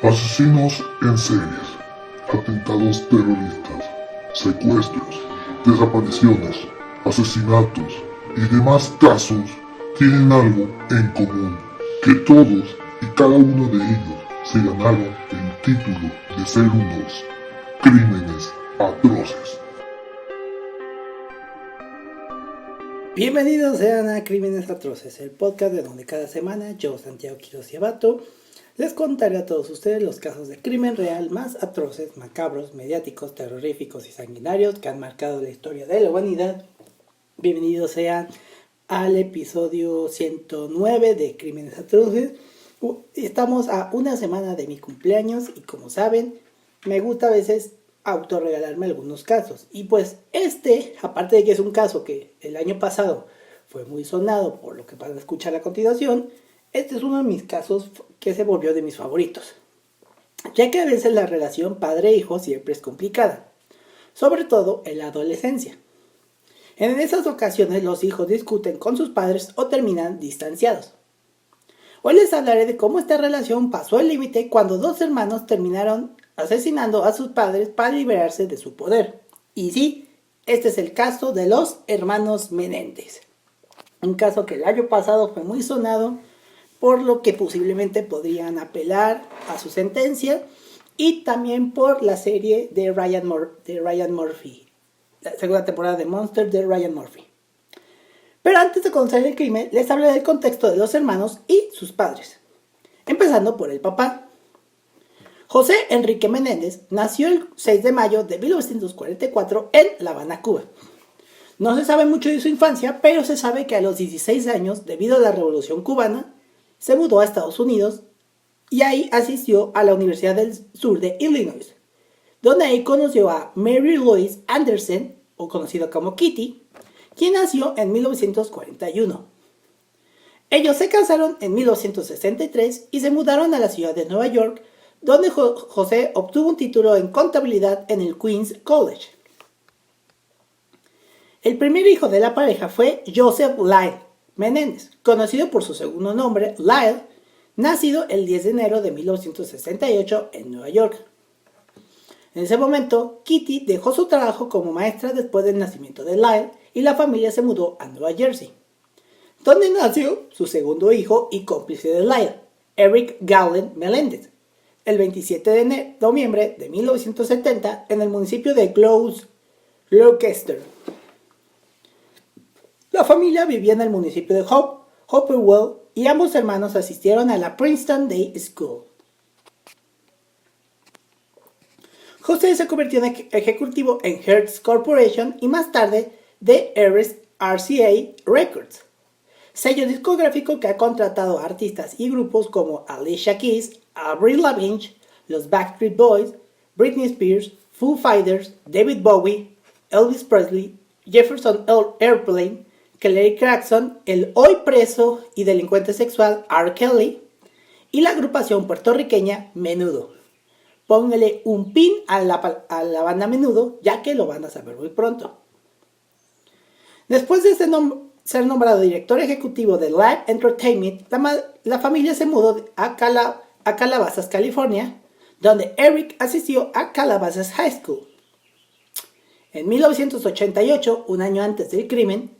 Asesinos en series, atentados terroristas, secuestros, desapariciones, asesinatos y demás casos tienen algo en común, que todos y cada uno de ellos se ganaron el título de ser unos crímenes atroces. Bienvenidos sean a Crímenes Atroces, el podcast de donde cada semana yo, Santiago Quiroz y Abato, les contaré a todos ustedes los casos de crimen real más atroces, macabros, mediáticos, terroríficos y sanguinarios que han marcado la historia de la humanidad. Bienvenidos sean al episodio 109 de Crímenes Atroces. Estamos a una semana de mi cumpleaños y como saben, me gusta a veces autorregalarme algunos casos. Y pues aparte de que es un caso que el año pasado fue muy sonado por lo que van a escuchar a continuación, este es uno de mis casos que se volvió de mis favoritos, ya que a veces la relación padre-hijo siempre es complicada, sobre todo en la adolescencia. En esas ocasiones los hijos discuten con sus padres o terminan distanciados. Hoy les hablaré de cómo esta relación pasó el límite cuando dos hermanos terminaron asesinando a sus padres para liberarse de su poder. Y sí, este es el caso de los hermanos Menéndez. Un caso que el año pasado fue muy sonado, por lo que posiblemente podrían apelar a su sentencia, y también por la serie de Ryan Murphy, la segunda temporada de Monster de Ryan Murphy. Pero antes de conocer el crimen, les hablaré del contexto de los hermanos y sus padres. Empezando por el papá. José Enrique Menéndez nació el 6 de mayo de 1944 en La Habana, Cuba. No se sabe mucho de su infancia, pero se sabe que a los 16 años, debido a la Revolución Cubana, se mudó a Estados Unidos y ahí asistió a la Universidad del Sur de Illinois, donde ahí conoció a Mary Louise Anderson, o conocida como Kitty, quien nació en 1941. Ellos se casaron en 1963 y se mudaron a la ciudad de Nueva York, donde José obtuvo un título en contabilidad en el Queens College. El primer hijo de la pareja fue Joseph Lyle Menéndez, conocido por su segundo nombre, Lyle, nacido el 10 de enero de 1968 en Nueva York. En ese momento, Kitty dejó su trabajo como maestra después del nacimiento de Lyle y la familia se mudó a Nueva Jersey, donde nació su segundo hijo y cómplice de Lyle, Eric Galen Meléndez, el 27 de noviembre de 1970 en el municipio de Gloucester. La familia vivía en el municipio de Hopewell y ambos hermanos asistieron a la Princeton Day School. José se convirtió en ejecutivo en Hertz Corporation y más tarde de RCA Records, sello discográfico que ha contratado a artistas y grupos como Alicia Keys, Avril Lavigne, los Backstreet Boys, Britney Spears, Foo Fighters, David Bowie, Elvis Presley, Jefferson Airplane, Kelly Clarkson, el hoy preso y delincuente sexual R. Kelly y la agrupación puertorriqueña Menudo. Póngale un pin a la banda Menudo, ya que lo van a saber muy pronto. Después de ser nombrado director ejecutivo de Live Entertainment, la familia se mudó a Calabasas, California, donde Eric asistió a Calabasas High School. En 1988, un año antes del crimen,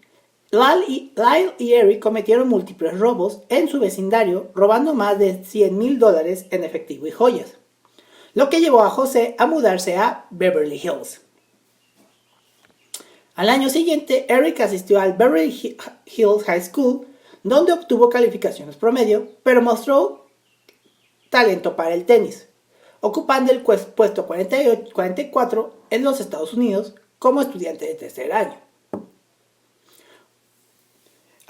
Lyle y Eric cometieron múltiples robos en su vecindario, robando más de $100,000 en efectivo y joyas, lo que llevó a José a mudarse a Beverly Hills. Al año siguiente, Eric asistió al Beverly Hills High School, donde obtuvo calificaciones promedio, pero mostró talento para el tenis, ocupando el puesto 44 en los Estados Unidos como estudiante de tercer año.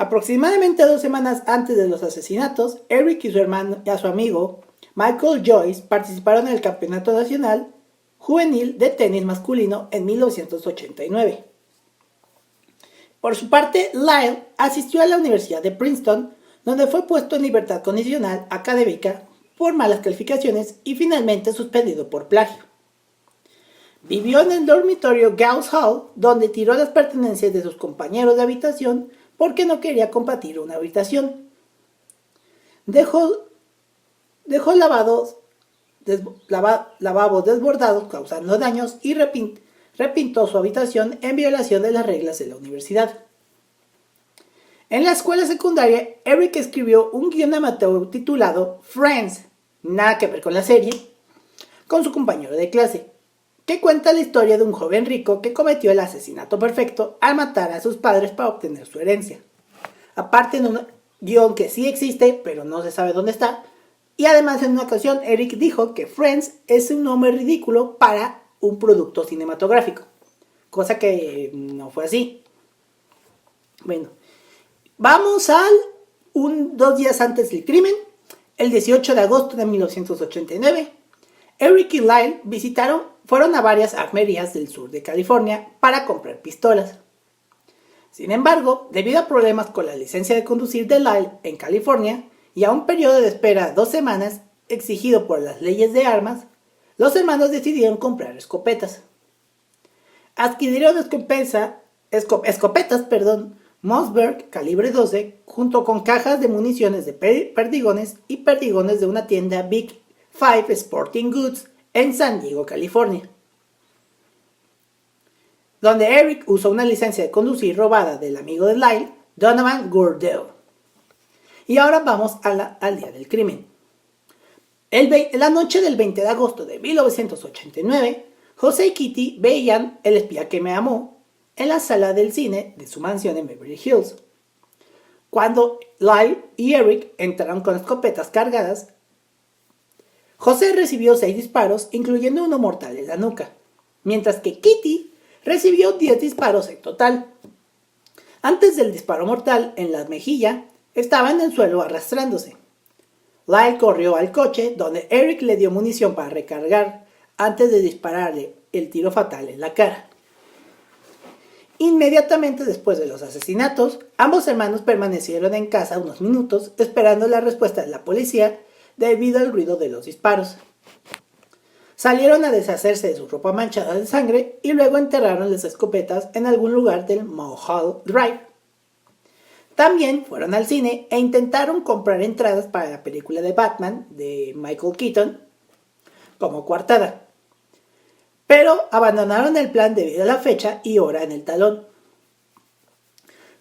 Aproximadamente 2 semanas antes de los asesinatos, Eric y su amigo Michael Joyce participaron en el Campeonato Nacional Juvenil de Tenis Masculino en 1989. Por su parte, Lyle asistió a la Universidad de Princeton, donde fue puesto en libertad condicional académica por malas calificaciones y finalmente suspendido por plagio. Vivió en el dormitorio Gauss Hall, donde tiró las pertenencias de sus compañeros de habitación porque no quería compartir una habitación. Dejó lavados lavabos desbordados causando daños y repintó su habitación en violación de las reglas de la universidad. En la escuela secundaria, Eric escribió un guion amateur titulado Friends, nada que ver con la serie, con su compañero de clase, que cuenta la historia de un joven rico que cometió el asesinato perfecto al matar a sus padres para obtener su herencia. Aparte en un guión que sí existe, pero no se sabe dónde está, y además en una ocasión Eric dijo que Friends es un nombre ridículo para un producto cinematográfico, cosa que no fue así. Bueno, vamos al 2 días antes del crimen, el 18 de agosto de 1989. Eric y Lyle fueron a varias armerías del sur de California para comprar pistolas. Sin embargo, debido a problemas con la licencia de conducir de Lyle en California y a un periodo de espera de 2 semanas exigido por las leyes de armas, los hermanos decidieron comprar escopetas. Adquirieron escopetas, Mossberg calibre 12 junto con cajas de municiones de perdigones y perdigones de una tienda Big Five Sporting Goods en San Diego, California, donde Eric usó una licencia de conducir robada del amigo de Lyle, Donovan Gurdell. Y ahora vamos al día del crimen. La noche del 20 de agosto de 1989, José y Kitty veían El espía que me amó en la sala del cine de su mansión en Beverly Hills, cuando Lyle y Eric entraron con escopetas cargadas. José recibió 6 disparos, incluyendo uno mortal en la nuca, mientras que Kitty recibió 10 disparos en total. Antes del disparo mortal en la mejilla, estaba en el suelo arrastrándose. Lyle corrió al coche, donde Eric le dio munición para recargar antes de dispararle el tiro fatal en la cara. Inmediatamente después de los asesinatos, ambos hermanos permanecieron en casa unos minutos esperando la respuesta de la policía debido al ruido de los disparos. Salieron a deshacerse de su ropa manchada de sangre y luego enterraron las escopetas en algún lugar del Mulholland Drive. También fueron al cine e intentaron comprar entradas para la película de Batman de Michael Keaton como coartada, pero abandonaron el plan debido a la fecha y hora en el talón.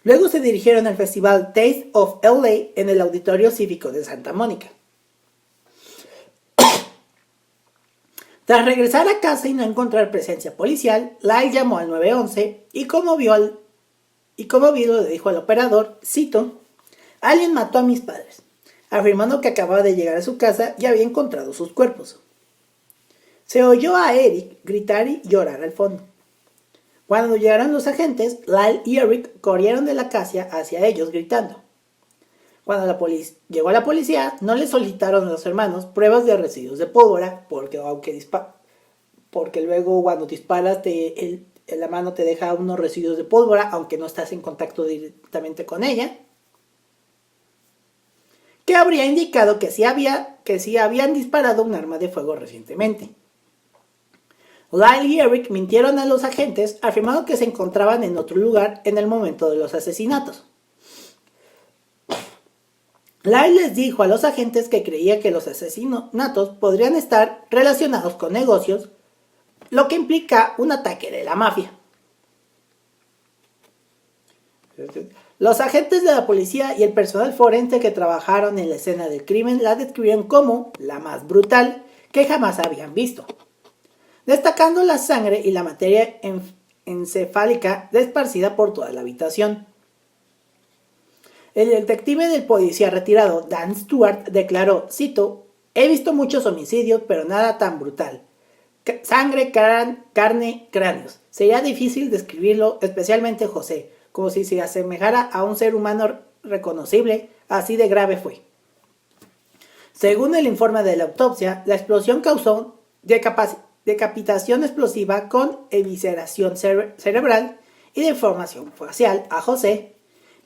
Luego se dirigieron al festival Taste of LA en el Auditorio Cívico de Santa Mónica. Tras regresar a casa y no encontrar presencia policial, Lyle llamó al 911 y como vio le dijo al operador, cito, «Alguien mató a mis padres», afirmando que acababa de llegar a su casa y había encontrado sus cuerpos. Se oyó a Eric gritar y llorar al fondo. Cuando llegaron los agentes, Lyle y Eric corrieron de la casa hacia ellos gritando. Cuando llegó la policía, no le solicitaron a los hermanos pruebas de residuos de pólvora, porque luego cuando disparas la mano te deja unos residuos de pólvora, aunque no estás en contacto directamente con ella, que habría indicado que sí habían disparado un arma de fuego recientemente. Lyle y Eric mintieron a los agentes, afirmando que se encontraban en otro lugar en el momento de los asesinatos. Lyle les dijo a los agentes que creía que los asesinatos podrían estar relacionados con negocios, lo que implica un ataque de la mafia. Los agentes de la policía y el personal forense que trabajaron en la escena del crimen la describieron como la más brutal que jamás habían visto, destacando la sangre y la materia encefálica esparcida por toda la habitación. El detective del policía retirado Dan Stewart declaró, cito, «He visto muchos homicidios, pero nada tan brutal. Sangre, carne, cráneos. Sería difícil describirlo, especialmente José, como si se asemejara a un ser humano reconocible, así de grave fue». Según el informe de la autopsia, la explosión causó decapitación explosiva con evisceración cerebral y deformación facial a José,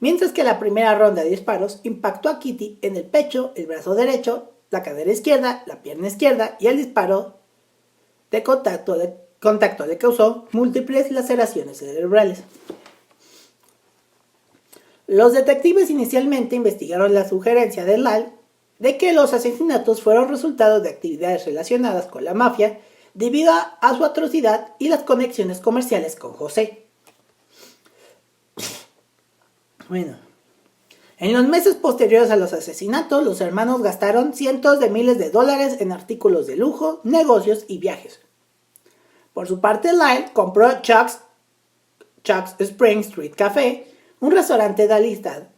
mientras que la primera ronda de disparos impactó a Kitty en el pecho, el brazo derecho, la cadera izquierda, la pierna izquierda, y el disparo de contacto le causó múltiples laceraciones cerebrales. Los detectives inicialmente investigaron la sugerencia de Lyle de que los asesinatos fueron resultado de actividades relacionadas con la mafia debido a su atrocidad y las conexiones comerciales con José. Bueno, en los meses posteriores a los asesinatos, los hermanos gastaron cientos de miles de dólares en artículos de lujo, negocios y viajes. Por su parte, Lyle compró Chuck's Spring Street Café, un restaurante de lista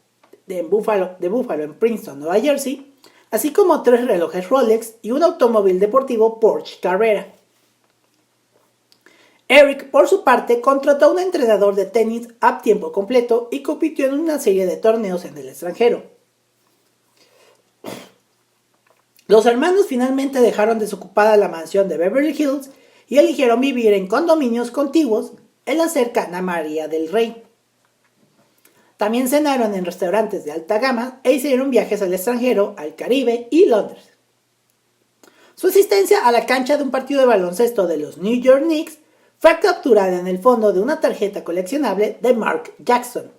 de Buffalo en Princeton, Nueva Jersey, así como 3 relojes Rolex y un automóvil deportivo Porsche Carrera. Eric, por su parte, contrató a un entrenador de tenis a tiempo completo y compitió en una serie de torneos en el extranjero. Los hermanos finalmente dejaron desocupada la mansión de Beverly Hills y eligieron vivir en condominios contiguos en la cercana María del Rey. También cenaron en restaurantes de alta gama e hicieron viajes al extranjero, al Caribe y Londres. Su asistencia a la cancha de un partido de baloncesto de los New York Knicks fue capturada en el fondo de una tarjeta coleccionable de Mark Jackson,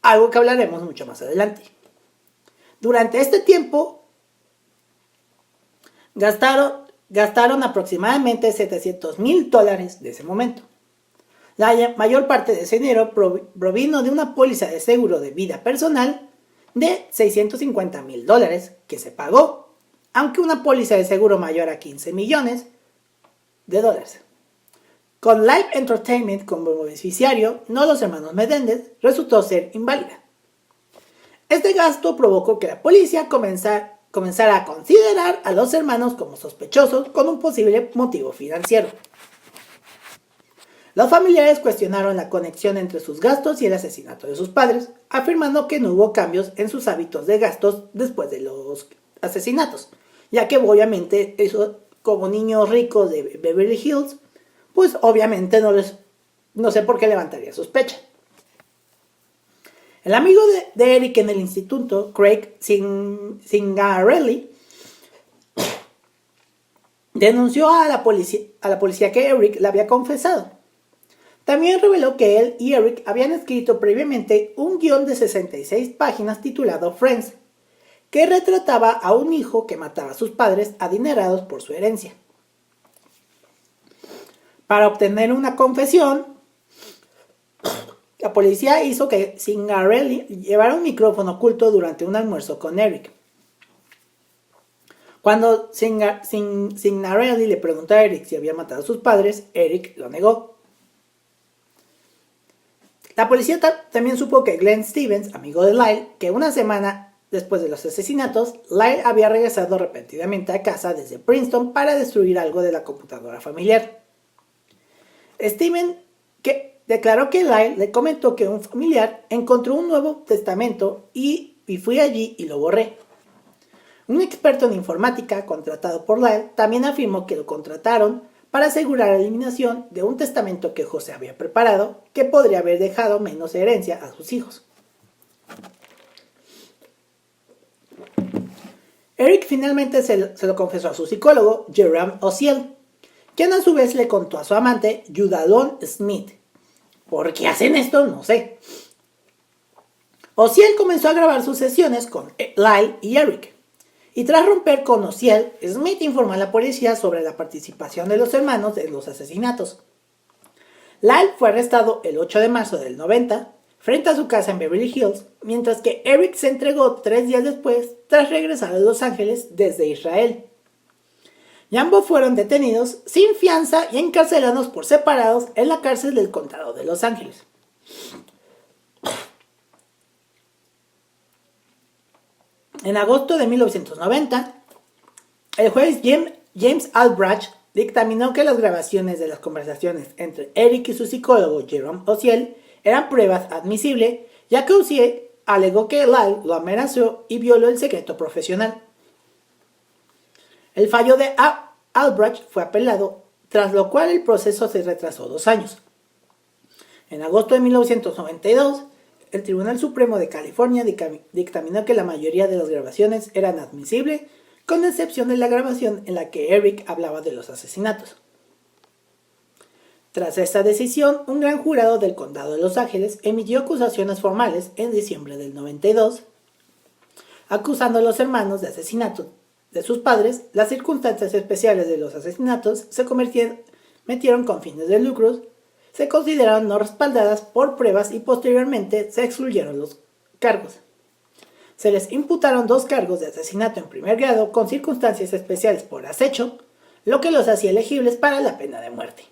algo que hablaremos mucho más adelante. Durante este tiempo, gastaron aproximadamente $700,000 de ese momento. La mayor parte de ese dinero provino de una póliza de seguro de vida personal de $650,000 que se pagó, aunque una póliza de seguro mayor a $15 millones. Con Live Entertainment como beneficiario, no los hermanos Menendez, resultó ser inválida. Este gasto provocó que la policía comenzara a considerar a los hermanos como sospechosos con un posible motivo financiero. Los familiares cuestionaron la conexión entre sus gastos y el asesinato de sus padres, afirmando que no hubo cambios en sus hábitos de gastos después de los asesinatos, ya que obviamente eso, como niños ricos de Beverly Hills, pues obviamente no sé por qué levantaría sospecha. El amigo de Eric en el instituto, Craig Zingarelli, denunció a la policía que Eric le había confesado. También reveló que él y Eric habían escrito previamente un guión de 66 páginas titulado Friends, que retrataba a un hijo que mataba a sus padres adinerados por su herencia. Para obtener una confesión, la policía hizo que Zingarelli llevara un micrófono oculto durante un almuerzo con Eric. Cuando Zingarelli le preguntó a Eric si había matado a sus padres, Eric lo negó. La policía también supo que Glenn Stevens, amigo de Lyle, que una semana después de los asesinatos, Lyle había regresado repentinamente a casa desde Princeton para destruir algo de la computadora familiar. Steven declaró que Lyle le comentó que un familiar encontró un Nuevo Testamento y fui allí y lo borré. Un experto en informática contratado por Lyle también afirmó que lo contrataron para asegurar la eliminación de un testamento que José había preparado, que podría haber dejado menos herencia a sus hijos. Eric finalmente se lo confesó a su psicólogo, Jerome Ociel, quien a su vez le contó a su amante, Judalon Smith. ¿Por qué hacen esto? No sé. Ociel comenzó a grabar sus sesiones con Lyle y Eric. Y tras romper con Ociel, Smith informó a la policía sobre la participación de los hermanos en los asesinatos. Lyle fue arrestado el 8 de marzo del 90 frente a su casa en Beverly Hills, mientras que Eric se entregó 3 días después tras regresar a Los Ángeles desde Israel. Y ambos fueron detenidos sin fianza y encarcelados por separados en la cárcel del condado de Los Ángeles. En agosto de 1990, el juez James Albrecht dictaminó que las grabaciones de las conversaciones entre Eric y su psicólogo Jerome Ociel eran pruebas admisibles, ya que Ociel alegó que Lyle lo amenazó y violó el secreto profesional. El fallo de Albrecht fue apelado, tras lo cual el proceso se retrasó 2 años. En agosto de 1992, el Tribunal Supremo de California dictaminó que la mayoría de las grabaciones eran admisibles, con excepción de la grabación en la que Eric hablaba de los asesinatos. Tras esta decisión, un gran jurado del condado de Los Ángeles emitió acusaciones formales en diciembre del 92. acusando a los hermanos de asesinato de sus padres. Las circunstancias especiales de los asesinatos se metieron con fines de lucro, se consideraron no respaldadas por pruebas y posteriormente se excluyeron los cargos. Se les imputaron 2 cargos de asesinato en primer grado con circunstancias especiales por acecho, lo que los hacía elegibles para la pena de muerte.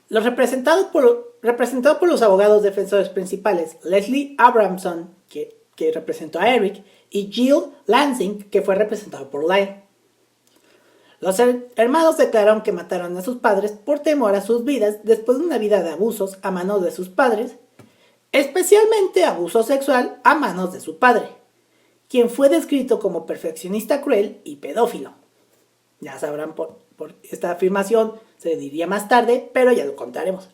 Los representados por los abogados defensores principales, Leslie Abramson, que representó a Eric, y Jill Lansing, que fue representado por Lyle. Los hermanos declararon que mataron a sus padres por temor a sus vidas después de una vida de abusos a manos de sus padres, especialmente abuso sexual a manos de su padre, quien fue descrito como perfeccionista cruel y pedófilo. Ya sabrán por esta afirmación, se diría más tarde, pero ya lo contaremos.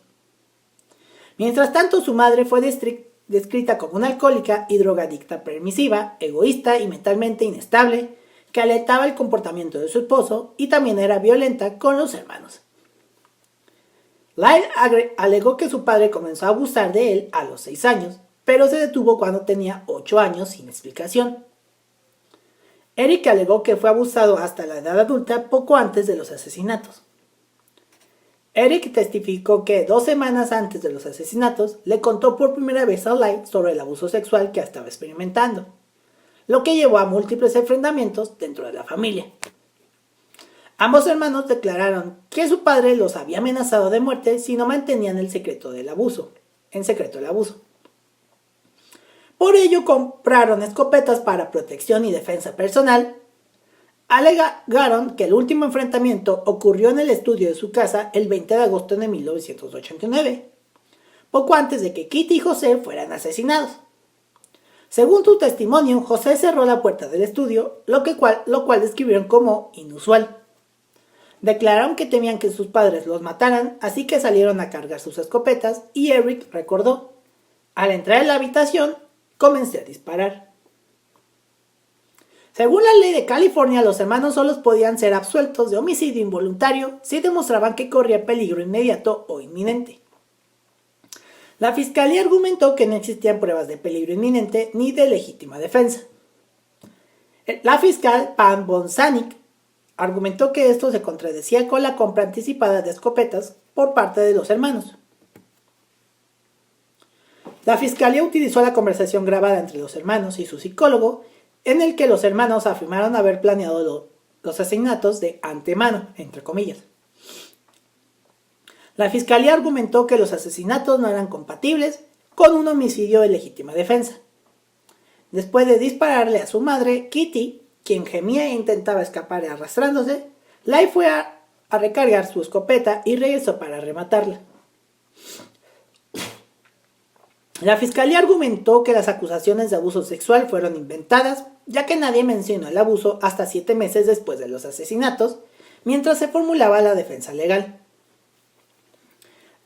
Mientras tanto, su madre fue descrita como una alcohólica y drogadicta permisiva, egoísta y mentalmente inestable, que alentaba el comportamiento de su esposo y también era violenta con los hermanos. Lyle alegó que su padre comenzó a abusar de él a los 6 años, pero se detuvo cuando tenía 8 años sin explicación. Eric alegó que fue abusado hasta la edad adulta poco antes de los asesinatos. Eric testificó que 2 semanas antes de los asesinatos le contó por primera vez a Lyle sobre el abuso sexual que estaba experimentando, lo que llevó a múltiples enfrentamientos dentro de la familia. Ambos hermanos declararon que su padre los había amenazado de muerte si no mantenían en secreto el abuso. Por ello compraron escopetas para protección y defensa personal. Alegaron que el último enfrentamiento ocurrió en el estudio de su casa el 20 de agosto de 1989, poco antes de que Kitty y José fueran asesinados. Según su testimonio, José cerró la puerta del estudio, lo cual describieron como inusual. Declararon que temían que sus padres los mataran, así que salieron a cargar sus escopetas y Eric recordó: al entrar en la habitación, comencé a disparar. Según la ley de California, los hermanos solos podían ser absueltos de homicidio involuntario si demostraban que corría peligro inmediato o inminente. La fiscalía argumentó que no existían pruebas de peligro inminente ni de legítima defensa. La fiscal Pam Bonsanik argumentó que esto se contradecía con la compra anticipada de escopetas por parte de los hermanos. La fiscalía utilizó la conversación grabada entre los hermanos y su psicólogo, en el que los hermanos afirmaron haber planeado los asesinatos de antemano, entre comillas. La fiscalía argumentó que los asesinatos no eran compatibles con un homicidio de legítima defensa. Después de dispararle a su madre, Kitty, quien gemía e intentaba escapar arrastrándose, Lyle fue a recargar su escopeta y regresó para rematarla. La fiscalía argumentó que las acusaciones de abuso sexual fueron inventadas, ya que nadie mencionó el abuso hasta 7 meses después de los asesinatos, mientras se formulaba la defensa legal.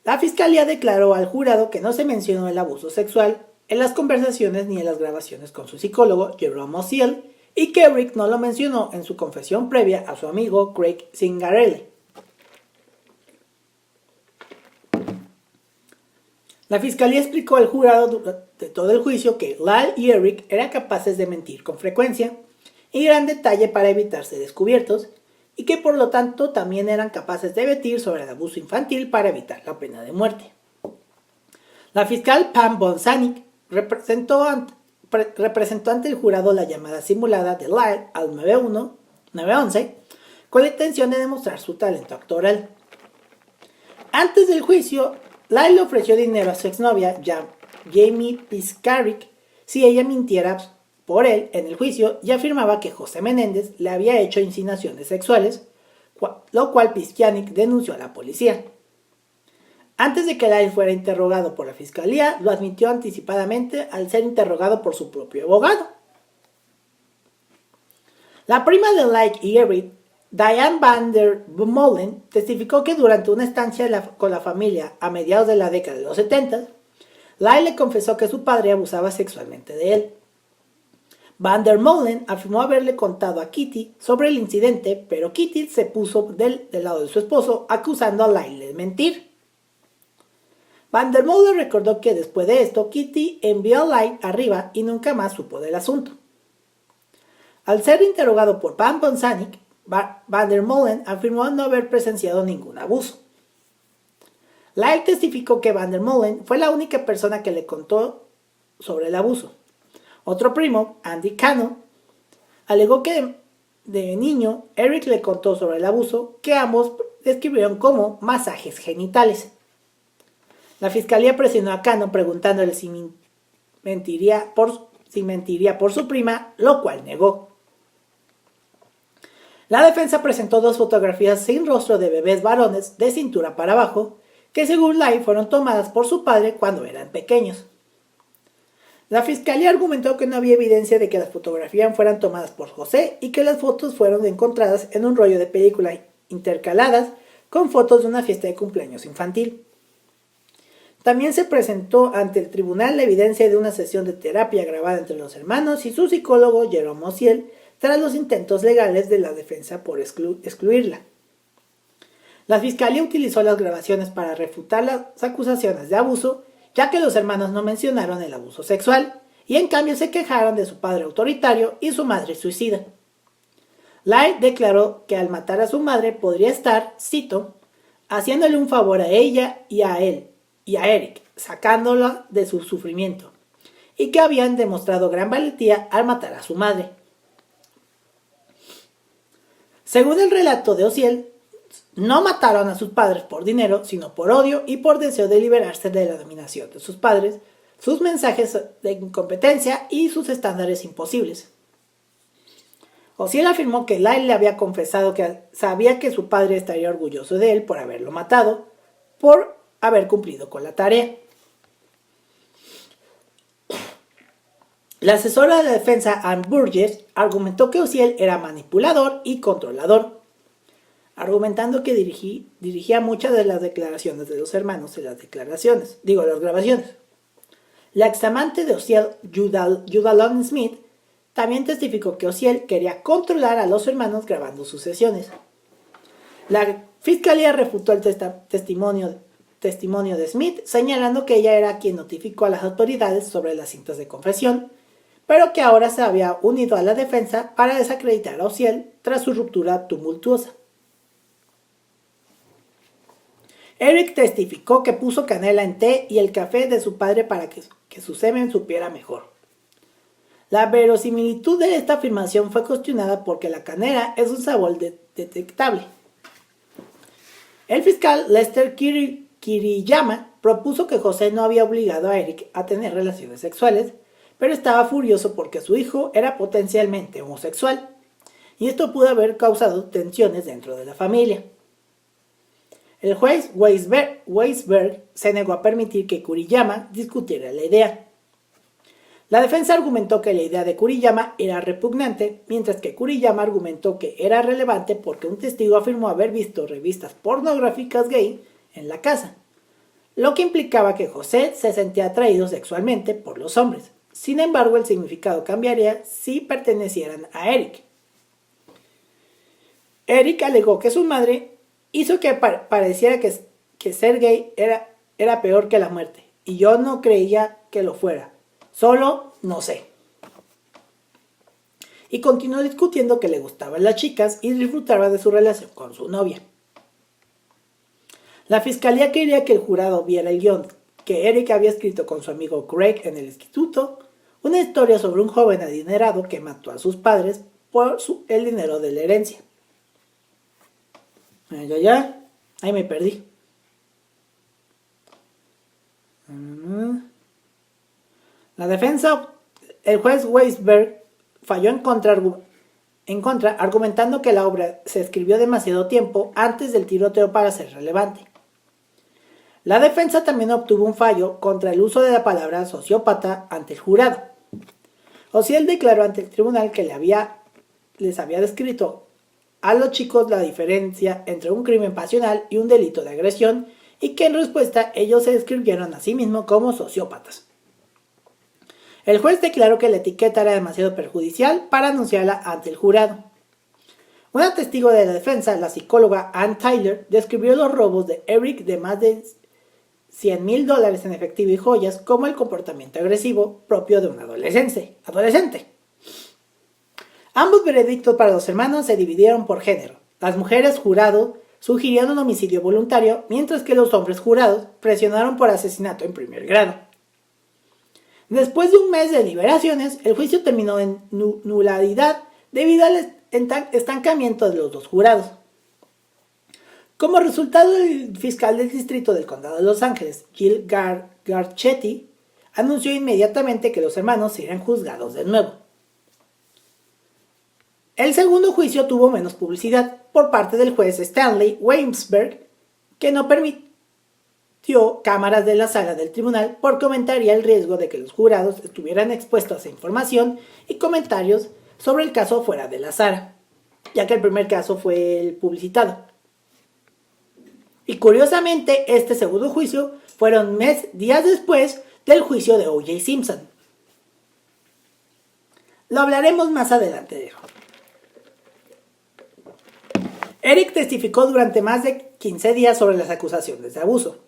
La fiscalía declaró al jurado que no se mencionó el abuso sexual en las conversaciones ni en las grabaciones con su psicólogo, Jerome Osiel, y que Eric no lo mencionó en su confesión previa a su amigo Craig Zingarelli. La fiscalía explicó al jurado durante todo el juicio que Lyle y Eric eran capaces de mentir con frecuencia y gran detalle para evitar ser descubiertos, y que por lo tanto también eran capaces de mentir sobre el abuso infantil para evitar la pena de muerte. La fiscal Pam Bonsanik representó ante el jurado la llamada simulada de Lyle al 911 con la intención de demostrar su talento actoral. Antes del juicio, Lyle le ofreció dinero a su exnovia, Jamie Piscaric, si ella mintiera por él en el juicio, y afirmaba que José Menéndez le había hecho insinuaciones sexuales, lo cual Piscaric denunció a la policía. Antes de que Lyle fuera interrogado por la fiscalía, lo admitió anticipadamente al ser interrogado por su propio abogado. La prima de Lyle y Eric, Diane van der Molen, testificó que durante una estancia con la familia a mediados de la década de los 70, Lyle le confesó que su padre abusaba sexualmente de él. Van der Molen afirmó haberle contado a Kitty sobre el incidente, pero Kitty se puso del lado de su esposo, acusando a Lyle de mentir. Vandermolen recordó que después de esto, Kitty envió a Light arriba y nunca más supo del asunto. Al ser interrogado por Pam Bonsanik, Vandermolen afirmó no haber presenciado ningún abuso. Light testificó que Vandermolen fue la única persona que le contó sobre el abuso. Otro primo, Andy Cano, alegó que de niño Eric le contó sobre el abuso que ambos describieron como masajes genitales. La fiscalía presionó a Cano preguntándole si mentiría por su prima, lo cual negó. La defensa presentó 2 fotografías sin rostro de bebés varones de cintura para abajo que según Light fueron tomadas por su padre cuando eran pequeños. La fiscalía argumentó que no había evidencia de que las fotografías fueran tomadas por José y que las fotos fueron encontradas en un rollo de película intercaladas con fotos de una fiesta de cumpleaños infantil. También se presentó ante el tribunal la evidencia de una sesión de terapia grabada entre los hermanos y su psicólogo Jerome Ociel tras los intentos legales de la defensa por excluirla. La fiscalía utilizó las grabaciones para refutar las acusaciones de abuso, ya que los hermanos no mencionaron el abuso sexual, y en cambio se quejaron de su padre autoritario y su madre suicida. Light declaró que al matar a su madre podría estar, cito, haciéndole un favor a ella y a él, y a Eric, sacándola de su sufrimiento, y que habían demostrado gran valentía al matar a su madre. Según el relato de Ociel, no mataron a sus padres por dinero, sino por odio y por deseo de liberarse de la dominación de sus padres, sus mensajes de incompetencia y sus estándares imposibles. Ociel afirmó que Light le había confesado que sabía que su padre estaría orgulloso de él por haberlo matado, por haber cumplido con la tarea. La asesora de la defensa Ann Burgess argumentó que Ociel era manipulador y controlador, argumentando que dirigía muchas de las declaraciones de los hermanos en las grabaciones. La examante de Ociel, Judah Long Smith, también testificó que Ociel quería controlar a los hermanos grabando sus sesiones. La fiscalía refutó el testimonio de Smith, señalando que ella era quien notificó a las autoridades sobre las cintas de confesión, pero que ahora se había unido a la defensa para desacreditar a Ociel tras su ruptura tumultuosa. Eric testificó que puso canela en té y el café de su padre para que su semen supiera mejor. La verosimilitud de esta afirmación fue cuestionada porque la canela es un sabor detectable. El fiscal Lester Kiriyama propuso que José no había obligado a Eric a tener relaciones sexuales, pero estaba furioso porque su hijo era potencialmente homosexual, y esto pudo haber causado tensiones dentro de la familia. El juez Weisberg se negó a permitir que Kuriyama discutiera la idea. La defensa argumentó que la idea de Kuriyama era repugnante, mientras que Kuriyama argumentó que era relevante porque un testigo afirmó haber visto revistas pornográficas gay en la casa, lo que implicaba que José se sentía atraído sexualmente por los hombres. Sin embargo, el significado cambiaría si pertenecieran a Eric. Eric alegó que su madre hizo que pareciera que ser gay era peor que la muerte, y yo no creía que lo fuera, solo no sé. Y continuó discutiendo que le gustaban las chicas y disfrutaba de su relación con su novia. La fiscalía quería que el jurado viera el guión que Eric había escrito con su amigo Craig en el instituto, una historia sobre un joven adinerado que mató a sus padres por el dinero de la herencia. Ahí me perdí. La defensa, el juez Weisberg falló en contra, argumentando que la obra se escribió demasiado tiempo antes del tiroteo para ser relevante. La defensa también obtuvo un fallo contra el uso de la palabra sociópata ante el jurado. Ociel declaró ante el tribunal que les había descrito a los chicos la diferencia entre un crimen pasional y un delito de agresión, y que en respuesta ellos se describieron a sí mismos como sociópatas. El juez declaró que la etiqueta era demasiado perjudicial para anunciarla ante el jurado. Una testigo de la defensa, la psicóloga Ann Tyler, describió los robos de Eric de más de $100,000 en efectivo y joyas como el comportamiento agresivo propio de un adolescente. Ambos veredictos para los hermanos se dividieron por género. Las mujeres jurado sugirieron un homicidio voluntario, mientras que los hombres jurados presionaron por asesinato en primer grado. Después de un mes de deliberaciones, el juicio terminó en nulidad debido al estancamiento de los dos jurados. Como resultado, el fiscal del distrito del condado de Los Ángeles, Gil Garcetti, anunció inmediatamente que los hermanos serían juzgados de nuevo. El segundo juicio tuvo menos publicidad por parte del juez Stanley Weinberg, que no permitió cámaras de la sala del tribunal porque aumentaría el riesgo de que los jurados estuvieran expuestos a información y comentarios sobre el caso fuera de la sala, ya que el primer caso fue el publicitado. Y curiosamente, este segundo juicio fueron días después del juicio de O.J. Simpson. Lo hablaremos más adelante de eso. Eric testificó durante más de 15 días sobre las acusaciones de abuso.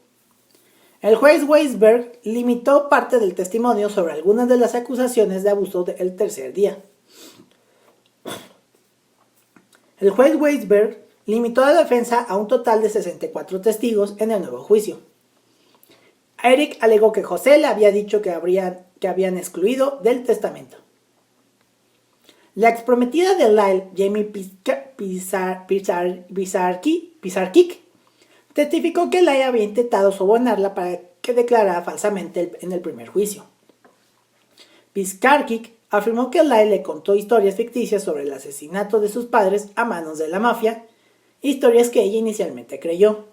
El juez Weisberg limitó parte del testimonio sobre algunas de las acusaciones de abuso el tercer día. El juez Weisberg limitó a la defensa a un total de 64 testigos en el nuevo juicio. Eric alegó que José le había dicho que habían excluido del testamento. La exprometida de Lyle, Jamie Pisarcik, testificó que Lyle había intentado sobornarla para que declarara falsamente en el primer juicio. Pisarcik afirmó que Lyle le contó historias ficticias sobre el asesinato de sus padres a manos de la mafia, historias que ella inicialmente creyó.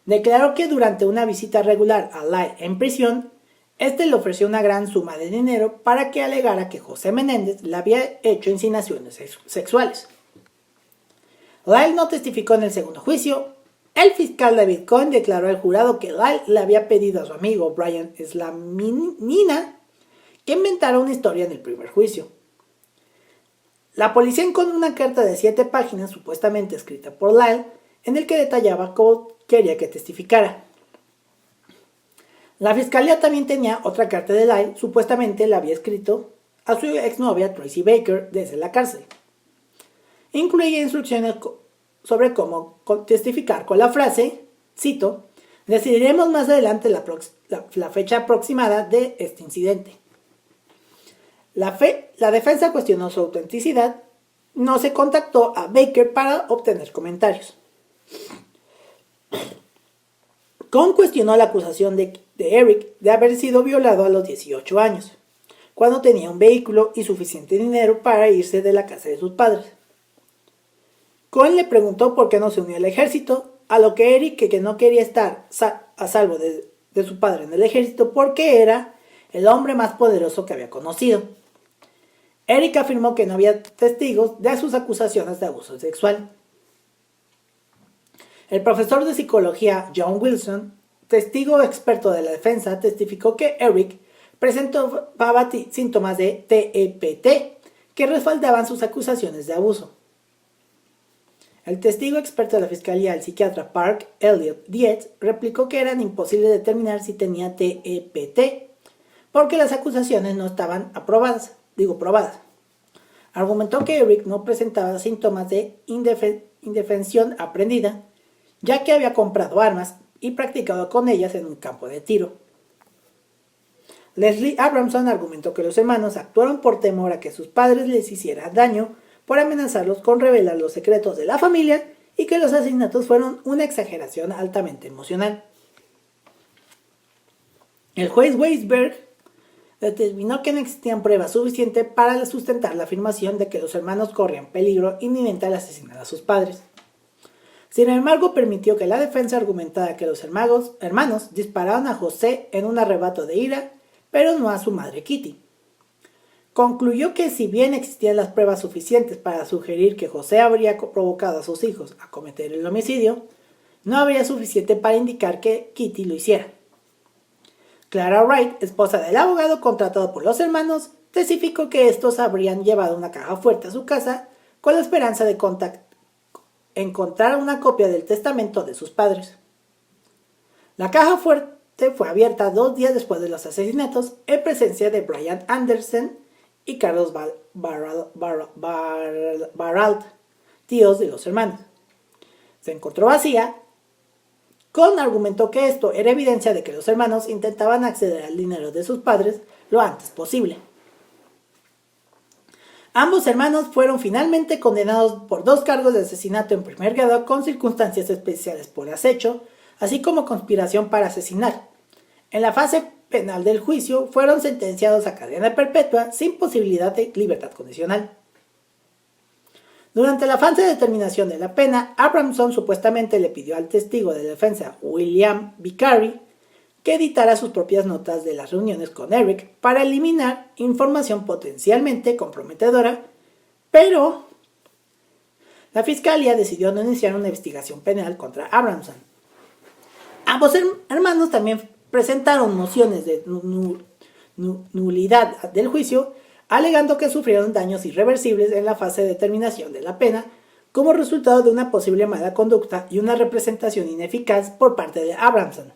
Declaró que durante una visita regular a Lyle en prisión, este le ofreció una gran suma de dinero para que alegara que José Menéndez le había hecho insinuaciones sexuales. Lyle no testificó en el segundo juicio. El fiscal David Cohen declaró al jurado que Lyle le había pedido a su amigo Brian Slaminina que inventara una historia en el primer juicio. La policía encontró una carta de 7 páginas supuestamente escrita por Lyle en el que detallaba cómo quería que testificara. La fiscalía también tenía otra carta de Lyle, supuestamente la había escrito a su exnovia Tracy Baker desde la cárcel. Incluía instrucciones sobre cómo testificar con la frase, cito, decidiremos más adelante la fecha aproximada de este incidente. La defensa cuestionó su autenticidad, no se contactó a Baker para obtener comentarios. Cohen cuestionó la acusación de Eric de haber sido violado a los 18 años, cuando tenía un vehículo y suficiente dinero para irse de la casa de sus padres. Cohen le preguntó por qué no se unió al ejército, a lo que Eric, que no quería estar a salvo de su padre en el ejército porque era el hombre más poderoso que había conocido. Eric afirmó que no había testigos de sus acusaciones de abuso sexual. El profesor de psicología John Wilson, testigo experto de la defensa, testificó que Eric presentaba síntomas de TEPT que respaldaban sus acusaciones de abuso. El testigo experto de la fiscalía, el psiquiatra Park Elliott Dietz, replicó que era imposible determinar si tenía TEPT porque las acusaciones no estaban probadas. Argumentó que Eric no presentaba síntomas de indefensión aprendida, ya que había comprado armas y practicado con ellas en un campo de tiro. Leslie Abramson argumentó que los hermanos actuaron por temor a que sus padres les hicieran daño por amenazarlos con revelar los secretos de la familia y que los asesinatos fueron una exageración altamente emocional. El juez Weisberg determinó que no existían pruebas suficientes para sustentar la afirmación de que los hermanos corrían peligro inminente al asesinar a sus padres. Sin embargo, permitió que la defensa argumentara que los hermanos dispararon a José en un arrebato de ira, pero no a su madre Kitty. Concluyó que si bien existían las pruebas suficientes para sugerir que José habría provocado a sus hijos a cometer el homicidio, no habría suficiente para indicar que Kitty lo hiciera. Clara Wright, esposa del abogado contratado por los hermanos, testificó que estos habrían llevado una caja fuerte a su casa con la esperanza de encontrar una copia del testamento de sus padres. La caja fuerte fue abierta 2 días después de los asesinatos en presencia de Brian Anderson y Carlos Baralt, tíos de los hermanos. Se encontró vacía, con argumento que esto era evidencia de que los hermanos intentaban acceder al dinero de sus padres lo antes posible. Ambos hermanos fueron finalmente condenados por 2 cargos de asesinato en primer grado con circunstancias especiales por acecho, así como conspiración para asesinar. En la fase penal del juicio fueron sentenciados a cadena perpetua sin posibilidad de libertad condicional. Durante la fase de determinación de la pena, Abramson supuestamente le pidió al testigo de defensa William Vicari que editara sus propias notas de las reuniones con Eric para eliminar información potencialmente comprometedora, pero la fiscalía decidió no iniciar una investigación penal contra Abramson. Ambos hermanos también presentaron mociones de nulidad del juicio, alegando que sufrieron daños irreversibles en la fase de determinación de la pena como resultado de una posible mala conducta y una representación ineficaz por parte de Abramson.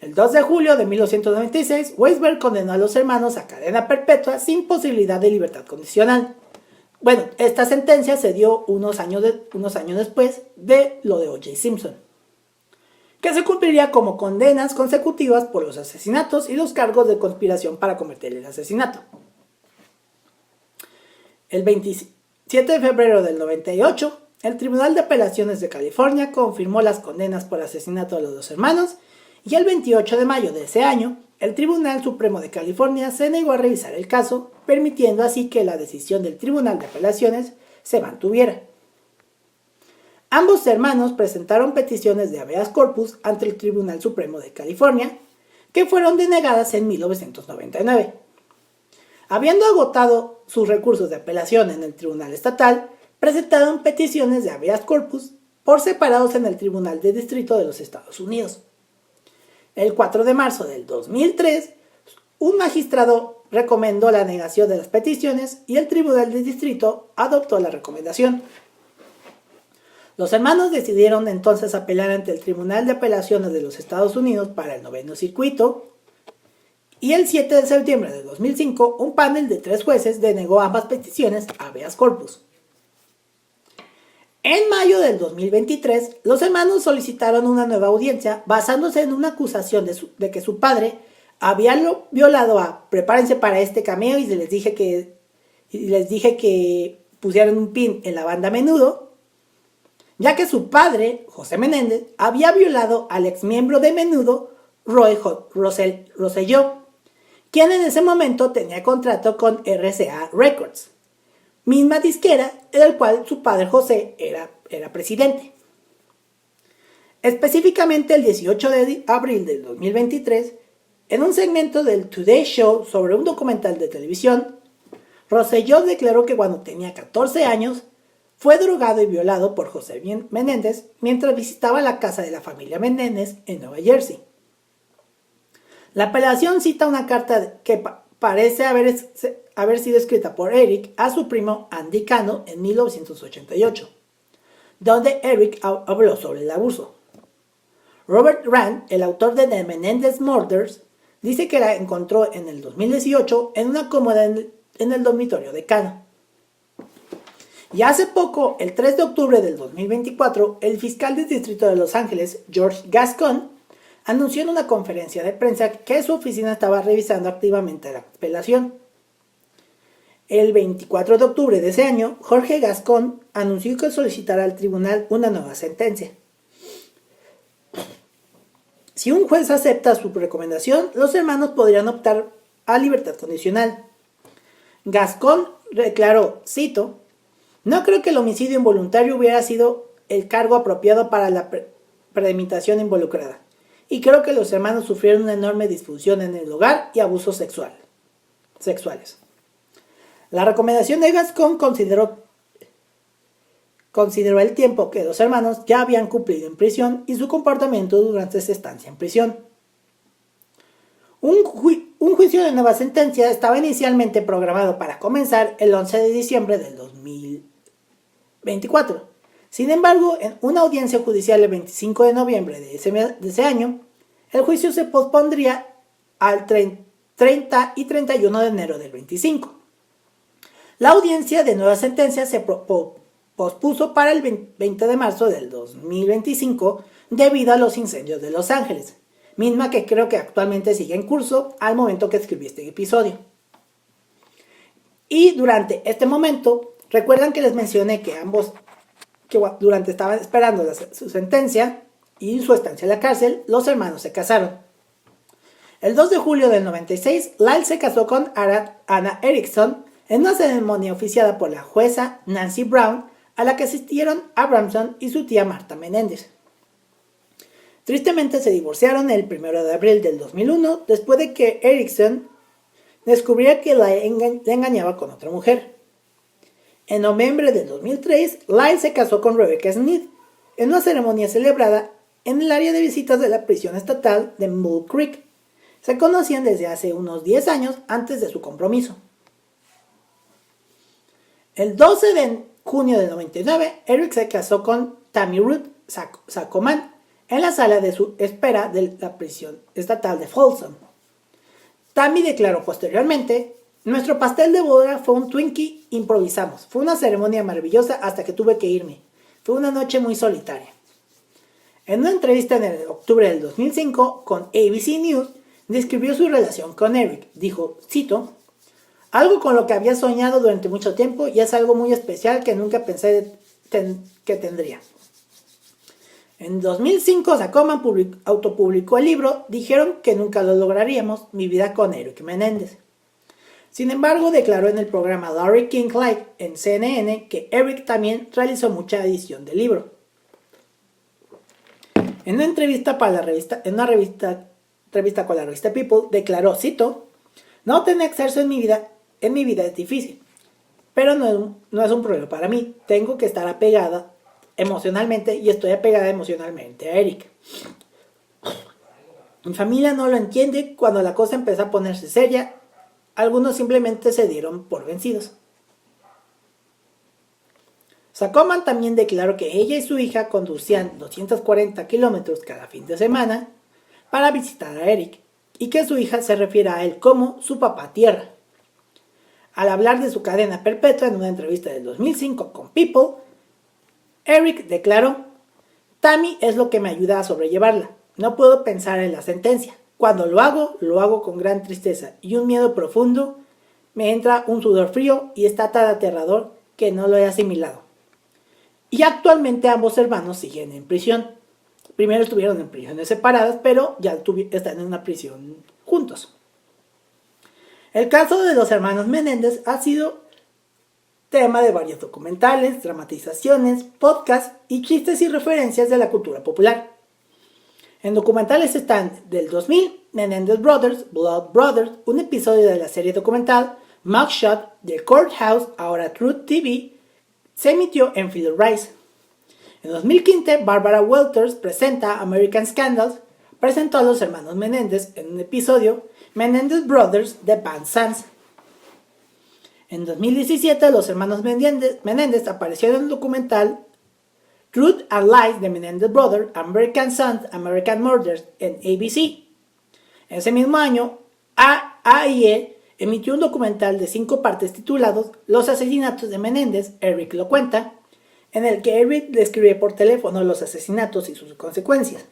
El 2 de julio de 1996, Weisberg condenó a los hermanos a cadena perpetua sin posibilidad de libertad condicional. Bueno, esta sentencia se dio unos años después de lo de O.J. Simpson, que se cumpliría como condenas consecutivas por los asesinatos y los cargos de conspiración para cometer el asesinato. El 27 de febrero del 98, el Tribunal de Apelaciones de California confirmó las condenas por asesinato de los 2 hermanos, y el 28 de mayo de ese año, el Tribunal Supremo de California se negó a revisar el caso, permitiendo así que la decisión del Tribunal de Apelaciones se mantuviera. Ambos hermanos presentaron peticiones de habeas corpus ante el Tribunal Supremo de California, que fueron denegadas en 1999. Habiendo agotado sus recursos de apelación en el Tribunal Estatal, presentaron peticiones de habeas corpus por separados en el Tribunal de Distrito de los Estados Unidos. El 4 de marzo del 2003, un magistrado recomendó la negación de las peticiones y el Tribunal de Distrito adoptó la recomendación. Los hermanos decidieron entonces apelar ante el Tribunal de Apelaciones de los Estados Unidos para el 9º circuito, y el 7 de septiembre de 2005 un panel de 3 jueces denegó ambas peticiones habeas corpus. En mayo del 2023, los hermanos solicitaron una nueva audiencia basándose en una acusación de que su padre había violado a... Prepárense para este cameo y les dije que pusieran un pin en la banda Menudo, ya que su padre, José Menéndez, había violado al exmiembro de Menudo, Roy Rosselló, quien en ese momento tenía contrato con RCA Records, misma disquera en la cual su padre José era presidente. Específicamente el 18 de abril del 2023, en un segmento del Today Show sobre un documental de televisión, Rosselló declaró que cuando tenía 14 años fue drogado y violado por José Menéndez mientras visitaba la casa de la familia Menéndez en Nueva Jersey. La apelación cita una carta que parece haber sido escrita por Eric a su primo Andy Cano en 1988, donde Eric habló sobre el abuso. Robert Rand, el autor de The Menendez Murders, dice que la encontró en el 2018 en una cómoda en el dormitorio de Cano. Y hace poco, el 3 de octubre del 2024, el fiscal del Distrito de Los Ángeles, George Gascon, anunció en una conferencia de prensa que su oficina estaba revisando activamente la apelación. El 24 de octubre de ese año, Jorge Gascon anunció que solicitará al tribunal una nueva sentencia. Si un juez acepta su recomendación, los hermanos podrían optar a libertad condicional. Gascon declaró, cito, "No creo que el homicidio involuntario hubiera sido el cargo apropiado para la premeditación involucrada, y creo que los hermanos sufrieron una enorme disfunción en el hogar y abusos sexuales". La recomendación de Gascon consideró el tiempo que los hermanos ya habían cumplido en prisión y su comportamiento durante su estancia en prisión. Un juicio de nueva sentencia estaba inicialmente programado para comenzar el 11 de diciembre del 2024. Sin embargo, en una audiencia judicial el 25 de noviembre de ese año, el juicio se pospondría al 30 y 31 de enero del 25. La audiencia de nueva sentencia se pospuso para el 20 de marzo del 2025 debido a los incendios de Los Ángeles, misma que creo que actualmente sigue en curso al momento que escribí este episodio. Y durante este momento, recuerdan que les mencioné que durante estaban esperando su sentencia y su estancia en la cárcel, los hermanos se casaron. El 2 de julio del 96, Lyle se casó con Anna Erickson en una ceremonia oficiada por la jueza Nancy Brown, a la que asistieron Abramson y su tía Marta Menéndez. Tristemente se divorciaron el 1 de abril del 2001, después de que Erickson descubriera que Lyle le engañaba con otra mujer. En noviembre del 2003, Lyle se casó con Rebecca Smith, en una ceremonia celebrada en el área de visitas de la prisión estatal de Mule Creek. Se conocían desde hace unos 10 años antes de su compromiso. El 12 de junio del 99, Eric se casó con Tammy Ruth Saccoman en la sala de su espera de la prisión estatal de Folsom. Tammy declaró posteriormente: nuestro pastel de boda fue un Twinkie, improvisamos. Fue una ceremonia maravillosa hasta que tuve que irme. Fue una noche muy solitaria. En una entrevista en el octubre del 2005 con ABC News, describió su relación con Eric. Dijo, cito, algo con lo que había soñado durante mucho tiempo y es algo muy especial que nunca pensé que tendría. En 2005, Saccoman autopublicó el libro Dijeron que nunca lo lograríamos, mi vida con Eric Menéndez. Sin embargo, declaró en el programa Larry King Live en CNN que Eric también realizó mucha edición del libro. En una entrevista con la revista People, declaró, cito, no tener sexo en mi vida es difícil, pero no es un problema para mí. Tengo que estar apegada emocionalmente y estoy apegada emocionalmente a Eric. Mi familia no lo entiende. Cuando la cosa empezó a ponerse seria, algunos simplemente se dieron por vencidos. Saccoman también declaró que ella y su hija conducían 240 kilómetros cada fin de semana para visitar a Eric y que su hija se refiere a él como su papá tierra. Al hablar de su cadena perpetua en una entrevista del 2005 con People, Eric declaró, Tammy es lo que me ayuda a sobrellevarla. No puedo pensar en la sentencia. Cuando lo hago con gran tristeza y un miedo profundo. Me entra un sudor frío y está tan aterrador que no lo he asimilado. Y actualmente ambos hermanos siguen en prisión. Primero estuvieron en prisiones separadas, pero ya están en una prisión juntos. El caso de los hermanos Menéndez ha sido tema de varios documentales, dramatizaciones, podcasts y chistes y referencias de la cultura popular. En documentales están del 2000, Menendez Brothers, Blood Brothers, un episodio de la serie documental Mugshot de Courthouse, ahora Truth TV, se emitió en Phil Rice. En 2015, Barbara Walters presenta American Scandals, presentó a los hermanos Menéndez en un episodio Menendez Brothers de Band Sans. En 2017, los hermanos Menéndez aparecieron en el documental Truth and Lies de Menendez Brothers, American Sons, American Murders en ABC. Ese mismo año, AIE emitió un documental de 5 partes titulado Los asesinatos de Menéndez, Eric lo cuenta, en el que Eric describe por teléfono los asesinatos y sus consecuencias.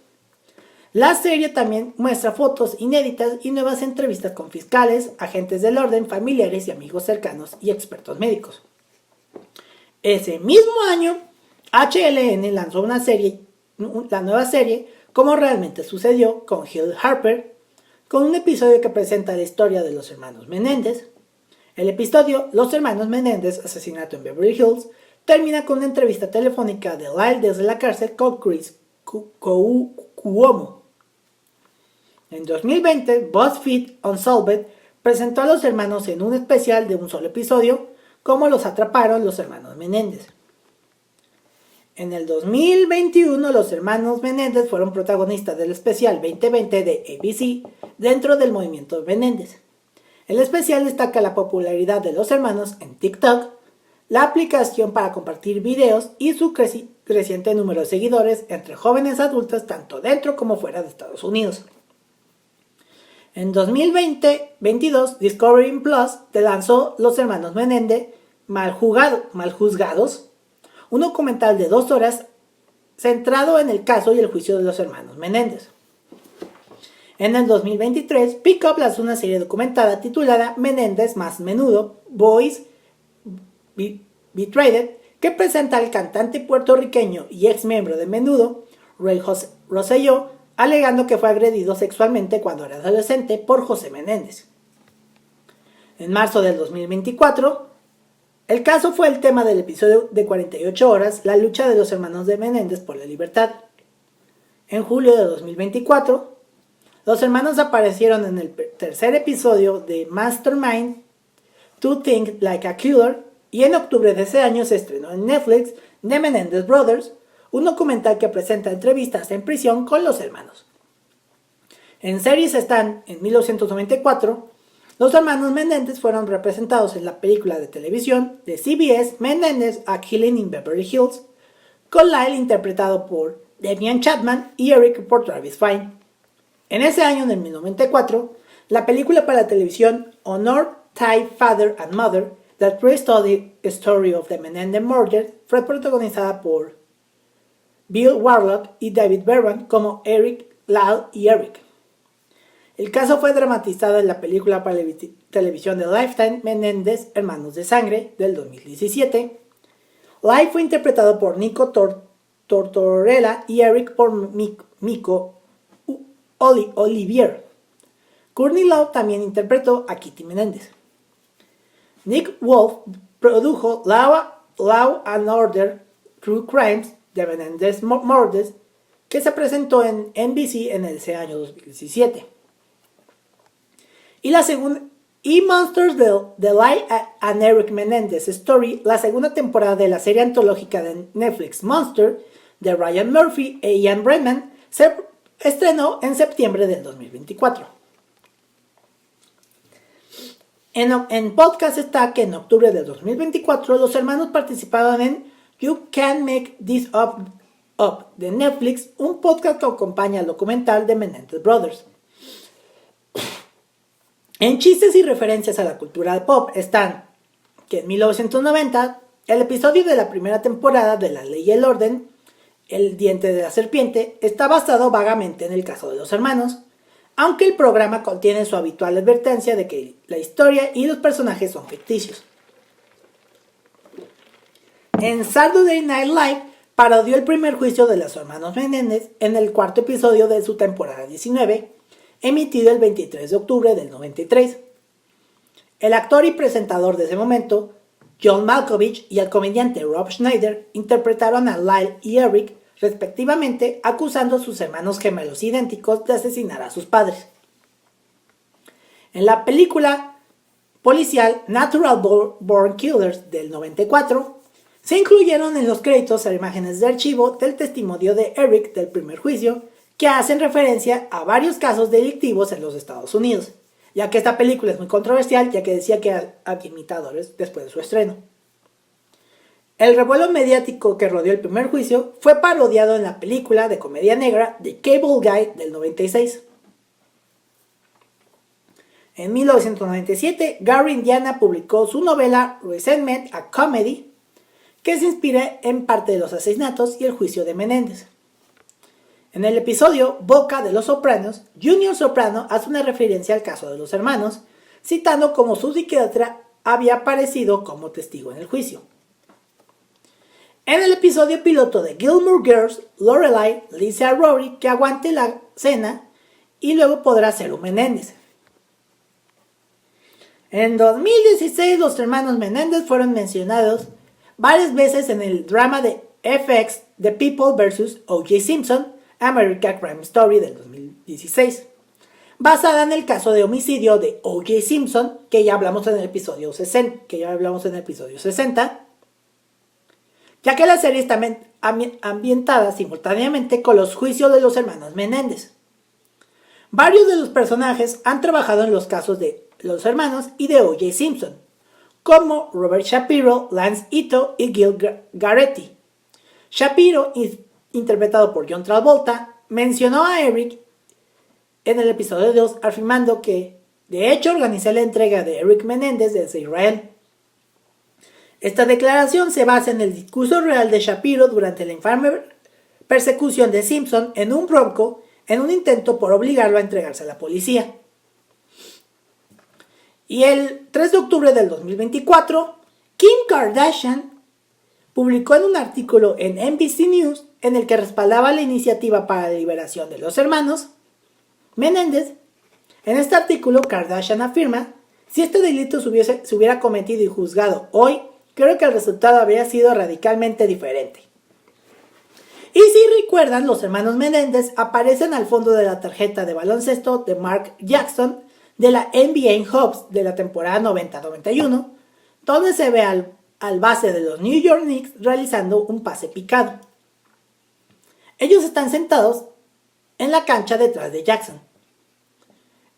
La serie también muestra fotos inéditas y nuevas entrevistas con fiscales, agentes del orden, familiares y amigos cercanos y expertos médicos. Ese mismo año, HLN lanzó la nueva serie Cómo realmente sucedió con Hill Harper, con un episodio que presenta la historia de los hermanos Menéndez. El episodio Los hermanos Menéndez, asesinato en Beverly Hills, termina con una entrevista telefónica de Lyle desde la cárcel con Chris Cuomo. En 2020, BuzzFeed Unsolved presentó a los hermanos en un especial de un solo episodio, Cómo los atraparon los hermanos Menéndez. En el 2021, los hermanos Menéndez fueron protagonistas del especial 2020 de ABC dentro del movimiento Menéndez. El especial destaca la popularidad de los hermanos en TikTok, la aplicación para compartir videos y su creciente número de seguidores entre jóvenes adultas tanto dentro como fuera de Estados Unidos. En 2022, Discovery Plus te lanzó Los Hermanos Menéndez Mal Juzgados, un documental de 2 horas centrado en el caso y el juicio de los hermanos Menéndez. En el 2023, Peacock lanzó una serie documentada titulada Menéndez Más Menudo, Boys Betrayed, que presenta al cantante puertorriqueño y ex miembro de Menudo, Ray Rosselló, alegando que fue agredido sexualmente cuando era adolescente por José Menéndez. En marzo del 2024, el caso fue el tema del episodio de 48 horas, la lucha de los hermanos de Menéndez por la libertad. En julio de 2024, los hermanos aparecieron en el tercer episodio de Mastermind, To Think Like a Killer, y en octubre de ese año se estrenó en Netflix The Menendez Brothers, un documental que presenta entrevistas en prisión con los hermanos. En series están, en 1994, los hermanos Menéndez fueron representados en la película de televisión de CBS Menéndez A Killing in Beverly Hills, con Lyle interpretado por Damian Chapman y Eric por Travis Fiennes. En ese año, en el 1994, la película para la televisión Honor Thy Father and Mother, The True Story of the Menendez Murders, fue protagonizada por Bill Warlock y David Berman como Eric, Lyle y Eric. El caso fue dramatizado en la película para televisión de Lifetime Menéndez Hermanos de Sangre del 2017. Lyle fue interpretado por Nico Tortorella y Eric por Miko Olivier. Courtney Love también interpretó a Kitty Menéndez. Nick Wolf produjo Law and Order True Crimes de Menendez Murders, que se presentó en NBC en ese año 2017. Y Monsters The Lyle and Eric Menendez Story, la segunda temporada de la serie antológica de Netflix Monster, de Ryan Murphy e Ian Brennan, se estrenó en septiembre del 2024. En podcast está que en octubre del 2024 los hermanos participaron en You Can Make This Up de Netflix, un podcast que acompaña al documental de Menendez Brothers. En chistes y referencias a la cultura pop están que en 1990 el episodio de la primera temporada de La Ley y el Orden, El Diente de la Serpiente, está basado vagamente en el caso de los hermanos, aunque el programa contiene su habitual advertencia de que la historia y los personajes son ficticios. En Saturday Night Live parodió el primer juicio de los hermanos Menéndez en el cuarto episodio de su temporada 19, emitido el 23 de octubre del 93. El actor y presentador de ese momento, John Malkovich, y el comediante Rob Schneider interpretaron a Lyle y Eric, respectivamente, acusando a sus hermanos gemelos idénticos de asesinar a sus padres. En la película policial Natural Born Killers del 94, se incluyeron en los créditos imágenes de archivo del testimonio de Eric del primer juicio, que hacen referencia a varios casos delictivos en los Estados Unidos, ya que esta película es muy controversial, ya que decía que había imitadores después de su estreno. El revuelo mediático que rodeó el primer juicio fue parodiado en la película de comedia negra The Cable Guy del 96. En 1997, Gary Indiana publicó su novela Resentment, a Comedy, que se inspira en parte de los asesinatos y el juicio de Menéndez. En el episodio Boca de los Sopranos, Junior Soprano hace una referencia al caso de los hermanos, citando cómo su psiquiatra había aparecido como testigo en el juicio. En el episodio piloto de Gilmore Girls, Lorelai le dice a Rory que aguante la cena y luego podrá ser un Menéndez. En 2016, los hermanos Menéndez fueron mencionados varias veces en el drama de FX The People vs. O.J. Simpson, American Crime Story del 2016, basada en el caso de homicidio de O.J. Simpson, que ya hablamos en el episodio 60, ya que la serie está ambientada simultáneamente con los juicios de los hermanos Menéndez. Varios de los personajes han trabajado en los casos de los hermanos y de O.J. Simpson, como Robert Shapiro, Lance Ito y Gil Garetti. Shapiro, interpretado por John Travolta, mencionó a Eric en el episodio 2, afirmando que de hecho organizó la entrega de Eric Menéndez desde Israel. Esta declaración se basa en el discurso real de Shapiro durante la infame persecución de Simpson en un Bronco en un intento por obligarlo a entregarse a la policía. Y el 3 de octubre del 2024, Kim Kardashian publicó en un artículo en NBC News en el que respaldaba la iniciativa para la liberación de los hermanos Menéndez. En este artículo, Kardashian afirma: si este delito se hubiera cometido y juzgado hoy, creo que el resultado habría sido radicalmente diferente. Y si recuerdan, los hermanos Menéndez aparecen al fondo de la tarjeta de baloncesto de Mark Jackson de la NBA Hawks de la temporada 90-91, donde se ve al base de los New York Knicks realizando un pase picado. Ellos están sentados en la cancha detrás de Jackson.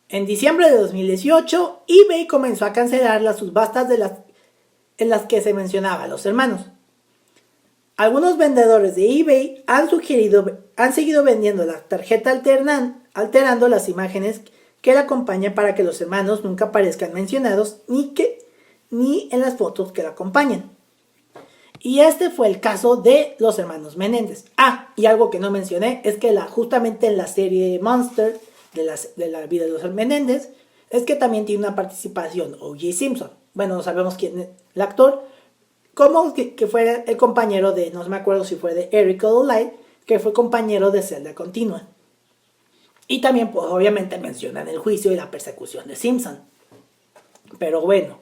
En diciembre de 2018, eBay comenzó a cancelar las subastas en las que se mencionaba a los hermanos. Algunos vendedores de eBay han seguido vendiendo la tarjeta alterando las imágenes que la acompañan para que los hermanos nunca aparezcan mencionados ni en las fotos que la acompañan. Y este fue el caso de los hermanos Menéndez. Y algo que no mencioné es que justamente en la serie Monster de la vida de los Menéndez es que también tiene una participación O.J. Simpson. Bueno, no sabemos quién es el actor, como que fue el compañero de, no me acuerdo si fue de Eric o Light, que fue compañero de Celda Continua. Y también, pues, obviamente mencionan el juicio y la persecución de Simpson. Pero bueno,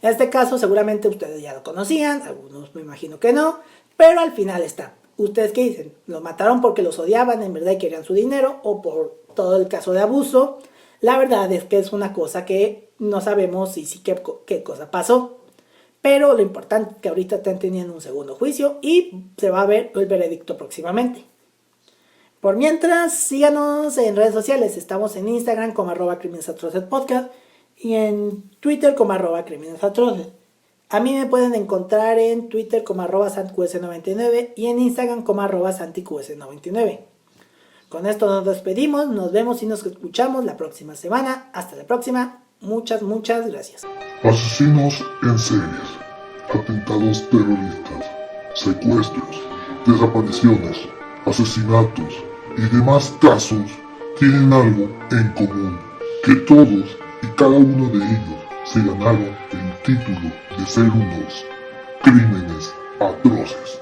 en este caso seguramente ustedes ya lo conocían, algunos me imagino que no, pero al final está. ¿Ustedes qué dicen? ¿Los mataron porque los odiaban en verdad y querían su dinero o por todo el caso de abuso? La verdad es que es una cosa que no sabemos qué cosa pasó. Pero lo importante es que ahorita están teniendo un segundo juicio y se va a ver el veredicto próximamente. Por mientras, síganos en redes sociales. Estamos en Instagram como @crimenesatrocespodcast y en Twitter como @crimenesatroces. A mí me pueden encontrar en Twitter como @santqs99 y en Instagram como @santiqs99. Con esto nos despedimos, nos vemos y nos escuchamos la próxima semana. Hasta la próxima. Muchas gracias. Asesinos en series, atentados terroristas, secuestros, desapariciones, asesinatos y demás casos tienen algo en común, que todos y cada uno de ellos se ganaron el título de ser unos crímenes atroces.